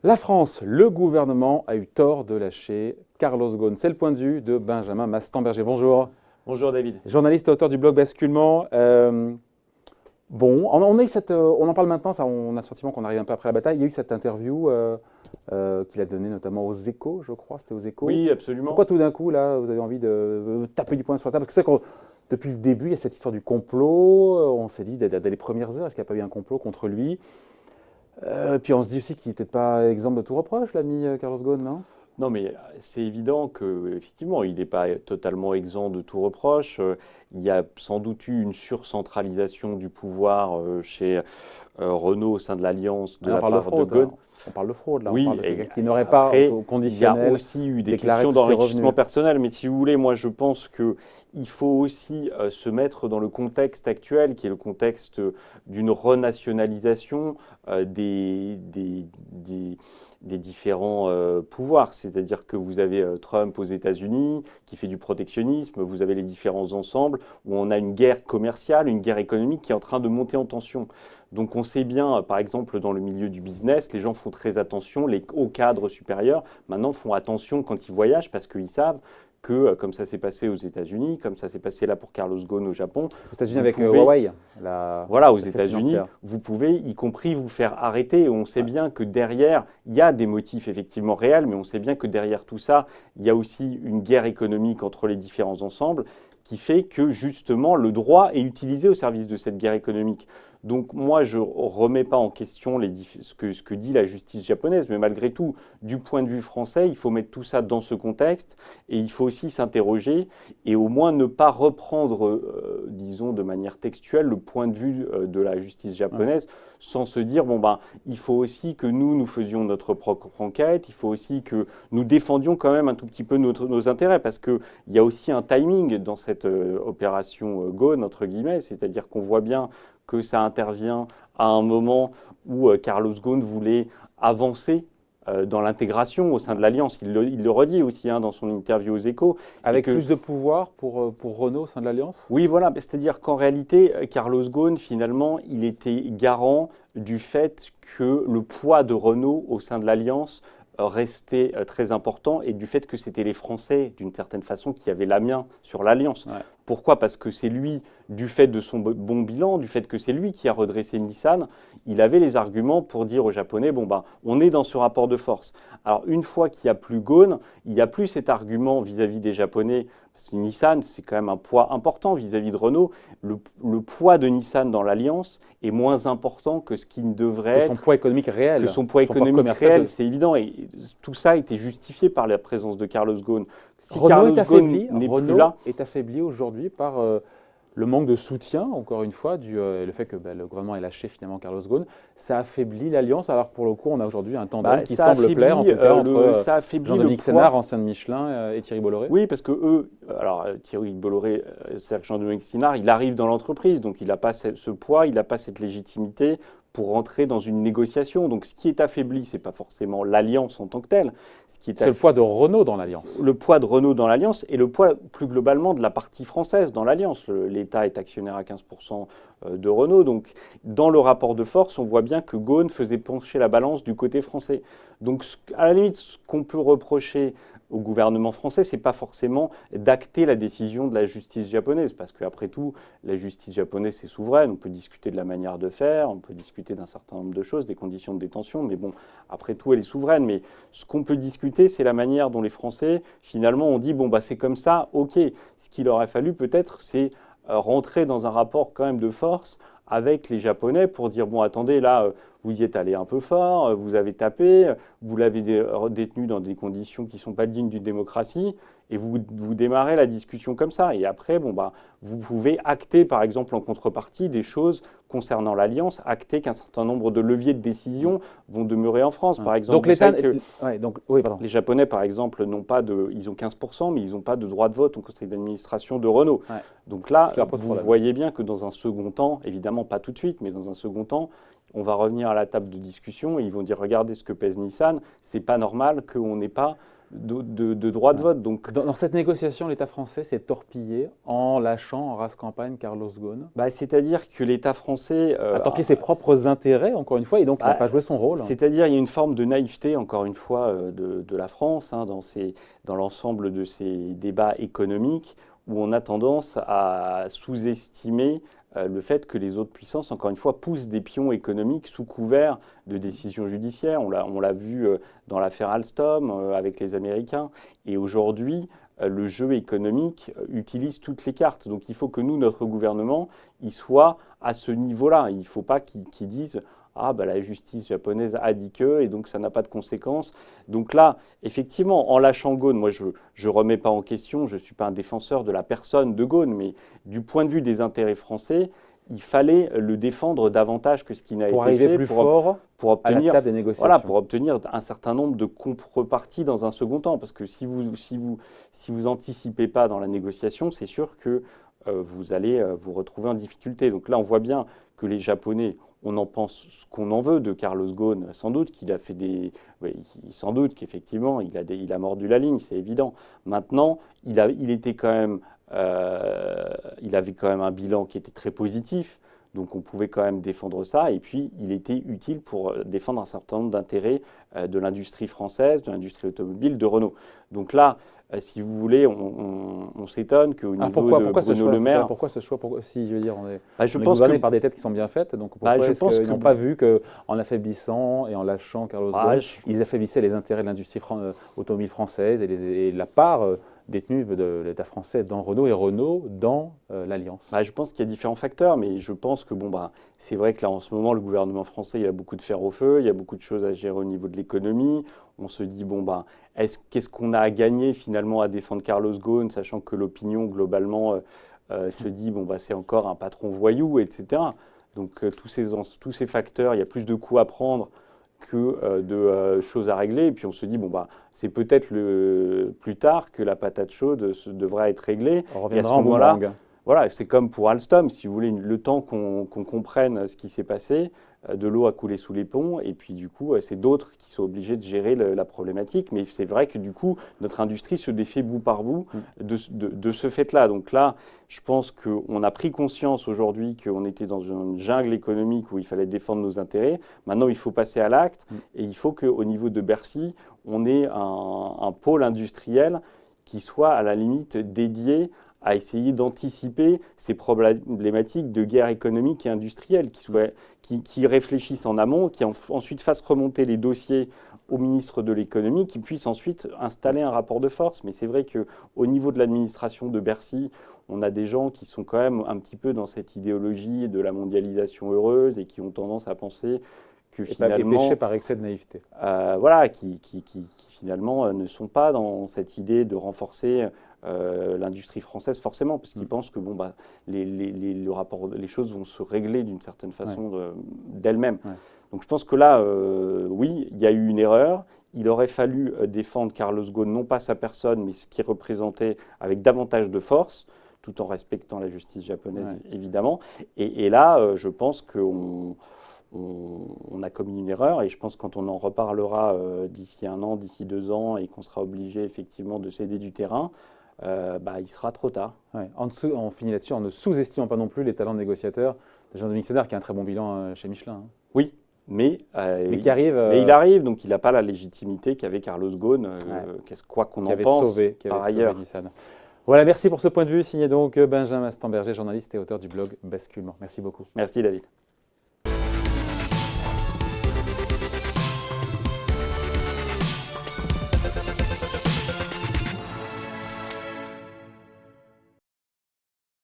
La France, le gouvernement a eu tort de lâcher Carlos Ghosn. C'est le point de vue de Benjamin Mastan-Berger. Bonjour. Bonjour David. Journaliste et auteur du blog Basculement. On en parle maintenant, on a le sentiment qu'on arrive un peu après la bataille. Il y a eu cette interview qu'il a donnée notamment aux Échos, je crois, c'était aux Échos. Oui, absolument. Pourquoi tout d'un coup, là, vous avez envie de taper du poing sur la table? Parce que c'est que depuis le début, il y a cette histoire du complot. On s'est dit, dès les premières heures, est-ce qu'il n'y a pas eu un complot contre lui? Puis on se dit aussi qu'il n'est peut-être pas exempt de tout reproche, l'ami Carlos Ghosn, non? Non, mais c'est évident qu'effectivement, il n'est pas totalement exempt de tout reproche. Il y a sans doute eu une surcentralisation du pouvoir chez Renault au sein de l'Alliance de la part de Ghosn. On parle de fraude, là. Oui, On parle de et quelqu'un qui n'aurait pas au conditionnel. Il y a aussi eu des déclaré questions tous ses d'enrichissement revenus. personnel, mais si vous voulez, moi je pense qu'il faut aussi se mettre dans le contexte actuel, qui est le contexte d'une renationalisation des différents pouvoirs. C'est-à-dire que vous avez Trump aux États-Unis qui fait du protectionnisme, vous avez les différents ensembles où on a une guerre commerciale, une guerre économique qui est en train de monter en tension. Donc on sait bien, par exemple, dans le milieu du business, les gens font très attention, les hauts cadres supérieurs, maintenant font attention quand ils voyagent parce qu'ils savent que, comme ça s'est passé aux États-Unis, comme ça s'est passé là pour Carlos Ghosn au Japon. Aux États-Unis avec Huawei. Voilà, aux États-Unis, vous pouvez y compris vous faire arrêter. On sait bien que derrière, il y a des motifs effectivement réels, mais on sait bien que derrière tout ça, il y a aussi une guerre économique entre les différents ensembles qui fait que justement le droit est utilisé au service de cette guerre économique. Donc moi, je ne remets pas en question ce que dit la justice japonaise, mais malgré tout, du point de vue français, il faut mettre tout ça dans ce contexte et il faut aussi s'interroger et au moins ne pas reprendre, disons de manière textuelle, le point de vue de la justice japonaise sans se dire, bon ben, il faut aussi que nous faisions notre propre enquête, il faut aussi que nous défendions quand même un tout petit peu nos intérêts parce qu'il y a aussi un timing dans cette opération Ghosn, entre guillemets, c'est-à-dire qu'on voit bien que ça intervient à un moment où Carlos Ghosn voulait avancer dans l'intégration au sein de l'Alliance. Il le redit aussi dans son interview aux Échos. Avec plus de pouvoir pour Renault au sein de l'Alliance? Oui, voilà. C'est-à-dire qu'en réalité, Carlos Ghosn, finalement, il était garant du fait que le poids de Renault au sein de l'Alliance restait très important et du fait que c'était les Français, d'une certaine façon, qui avaient la main sur l'Alliance. Ouais. Pourquoi? Parce que c'est lui, du fait de son bon bilan, du fait que c'est lui qui a redressé Nissan, il avait les arguments pour dire aux Japonais, bon ben, on est dans ce rapport de force. Alors une fois qu'il n'y a plus Ghosn, il n'y a plus cet argument vis-à-vis des Japonais, parce que Nissan, c'est quand même un poids important vis-à-vis de Renault. Le poids de Nissan dans l'Alliance est moins important que ce qui ne devrait être. Que son poids économique réel. Que son poids économique réel, c'est évident. Et tout ça a été justifié par la présence de Carlos Ghosn. Si Renault est affaibli aujourd'hui par le manque de soutien, encore une fois, le fait que le gouvernement ait lâché finalement Carlos Ghosn, ça affaiblit l'Alliance. Alors pour le coup, on a aujourd'hui un tandem qui semble plaire, en tout cas, entre Jean-Dominique Sénart, ancien de Michelin, et Thierry Bolloré. Oui, parce que Thierry Bolloré, c'est-à-dire que Jean-Dominique Sénart, il arrive dans l'entreprise, donc il n'a pas ce poids, il n'a pas cette légitimité pour rentrer dans une négociation. Donc ce qui est affaibli, ce n'est pas forcément l'Alliance en tant que telle. C'est le poids de Renault dans l'Alliance. Le poids de Renault dans l'Alliance et le poids plus globalement de la partie française dans l'Alliance. L'État est actionnaire à 15% de Renault. Donc dans le rapport de force, on voit bien que Ghosn faisait pencher la balance du côté français. Donc à la limite, ce qu'on peut reprocher au gouvernement français, ce n'est pas forcément d'acter la décision de la justice japonaise, parce qu'après tout, la justice japonaise, c'est souveraine, on peut discuter de la manière de faire, on peut discuter d'un certain nombre de choses, des conditions de détention, mais bon, après tout, elle est souveraine. Mais ce qu'on peut discuter, c'est la manière dont les Français, finalement, ont dit, bon, bah, c'est comme ça, ok. Ce qu'il aurait fallu peut-être, c'est rentrer dans un rapport quand même de force avec les Japonais pour dire, bon, attendez, là, vous y êtes allé un peu fort, vous avez tapé, vous l'avez détenu dans des conditions qui ne sont pas dignes d'une démocratie, et vous démarrez la discussion comme ça. Et après, bon, bah, vous pouvez acter, par exemple, en contrepartie, des choses concernant l'Alliance, acter qu'un certain nombre de leviers de décision vont demeurer en France. Par exemple, donc l'État, les Japonais, par exemple, ils ont 15%, mais ils n'ont pas de droit de vote au conseil d'administration de Renault. Ouais. Donc là, vous voyez bien que dans un second temps, évidemment pas tout de suite, mais dans un second temps, on va revenir à la table de discussion et ils vont dire, regardez ce que pèse Nissan, c'est pas normal qu'on n'ait pas de droit de vote. Donc, dans cette négociation, l'État français s'est torpillé en lâchant en race campagne Carlos Ghosn. C'est-à-dire que l'État français a torpillé ses propres intérêts, encore une fois, et donc il n'a pas joué son rôle. C'est-à-dire il y a une forme de naïveté, encore une fois, de la France dans l'ensemble de ces débats économiques, où on a tendance à sous-estimer le fait que les autres puissances, encore une fois, poussent des pions économiques sous couvert de décisions judiciaires. On l'a vu dans l'affaire Alstom avec les Américains. Et aujourd'hui, le jeu économique utilise toutes les cartes. Donc il faut que nous, notre gouvernement, il soit à ce niveau-là. Il ne faut pas qu'ils disent « Ah, la justice japonaise a dit que, et donc ça n'a pas de conséquences. » Donc là, effectivement, en lâchant Ghosn, moi je ne remets pas en question, je ne suis pas un défenseur de la personne de Ghosn, mais du point de vue des intérêts français, il fallait le défendre davantage que ce qui n'a été fait pour obtenir, à la table des négociations. Voilà, pour obtenir un certain nombre de contreparties dans un second temps. Parce que si vous anticipez pas dans la négociation, c'est sûr que vous allez vous retrouver en difficulté. Donc là, on voit bien que les Japonais, on en pense ce qu'on en veut de Carlos Ghosn, sans doute qu'il a fait sans doute qu'effectivement il a mordu la ligne, c'est évident. Maintenant, il avait quand même un bilan qui était très positif, donc on pouvait quand même défendre ça. Et puis, il était utile pour défendre un certain nombre d'intérêts de l'industrie française, de l'industrie automobile, de Renault. Donc là, si vous voulez, on s'étonne qu'au niveau de Bruno Le Maire… Pourquoi ce choix si je veux dire, on est pense gouverné par des têtes qui sont bien faites, donc pourquoi est-ce qu'ils n'ont pas vu qu'en affaiblissant et en lâchant Carlos Ghosn, ils affaiblissaient les intérêts de l'industrie automobile française et la part détenue de l'État français dans Renault et Renault dans l'Alliance? Je pense qu'il y a différents facteurs, mais je pense que c'est vrai que là, en ce moment, le gouvernement français, il a beaucoup de fer au feu, il y a beaucoup de choses à gérer au niveau de l'économie. On se dit, qu'est-ce qu'on a à gagner finalement à défendre Carlos Ghosn, sachant que l'opinion, globalement, se dit, c'est encore un patron voyou, etc. Donc, tous ces facteurs, il y a plus de coups à prendre que de choses à régler. Et puis, on se dit, c'est peut-être plus tard que la patate chaude devra être réglée. On reviendra en boomerang. Voilà, c'est comme pour Alstom, si vous voulez, le temps qu'on comprenne ce qui s'est passé, de l'eau a coulé sous les ponts, et puis du coup, c'est d'autres qui sont obligés de gérer la problématique. Mais c'est vrai que du coup, notre industrie se défait bout par bout de ce fait-là. Donc là, je pense qu'on a pris conscience aujourd'hui qu'on était dans une jungle économique où il fallait défendre nos intérêts. Maintenant, il faut passer à l'acte, et il faut qu'au niveau de Bercy, on ait un pôle industriel qui soit à la limite dédié à essayer d'anticiper ces problématiques de guerre économique et industrielle, qui réfléchissent en amont, qui ensuite fassent remonter les dossiers au ministre de l'économie, qui puisse ensuite installer un rapport de force. Mais c'est vrai qu'au niveau de l'administration de Bercy, on a des gens qui sont quand même un petit peu dans cette idéologie de la mondialisation heureuse et qui ont tendance à penser que finalement… Et péché par excès de naïveté. Qui finalement ne sont pas dans cette idée de renforcer l'industrie française forcément, parce qu'ils pensent que les choses vont se régler d'une certaine façon d'elles-mêmes. Ouais. Donc je pense que là, oui, il y a eu une erreur. Il aurait fallu défendre Carlos Ghosn, non pas sa personne, mais ce qu'il représentait avec davantage de force, tout en respectant la justice japonaise, évidemment. Et là, je pense qu'on a commis une erreur, et je pense que quand on en reparlera d'ici 1 an, d'ici 2 ans, et qu'on sera obligé effectivement de céder du terrain, il sera trop tard. Ouais. On finit là-dessus en ne sous-estimant pas non plus les talents de négociateurs de Jean-Dominique Senard, qui a un très bon bilan chez Michelin. Hein. Oui, mais qui arrive, il arrive, donc il n'a pas la légitimité qu'avait Carlos Ghosn, quoi qu'on en pense, par ailleurs. Voilà, merci pour ce point de vue, signé donc Benjamin Stamberger, journaliste et auteur du blog Basculement. Merci beaucoup. Merci David.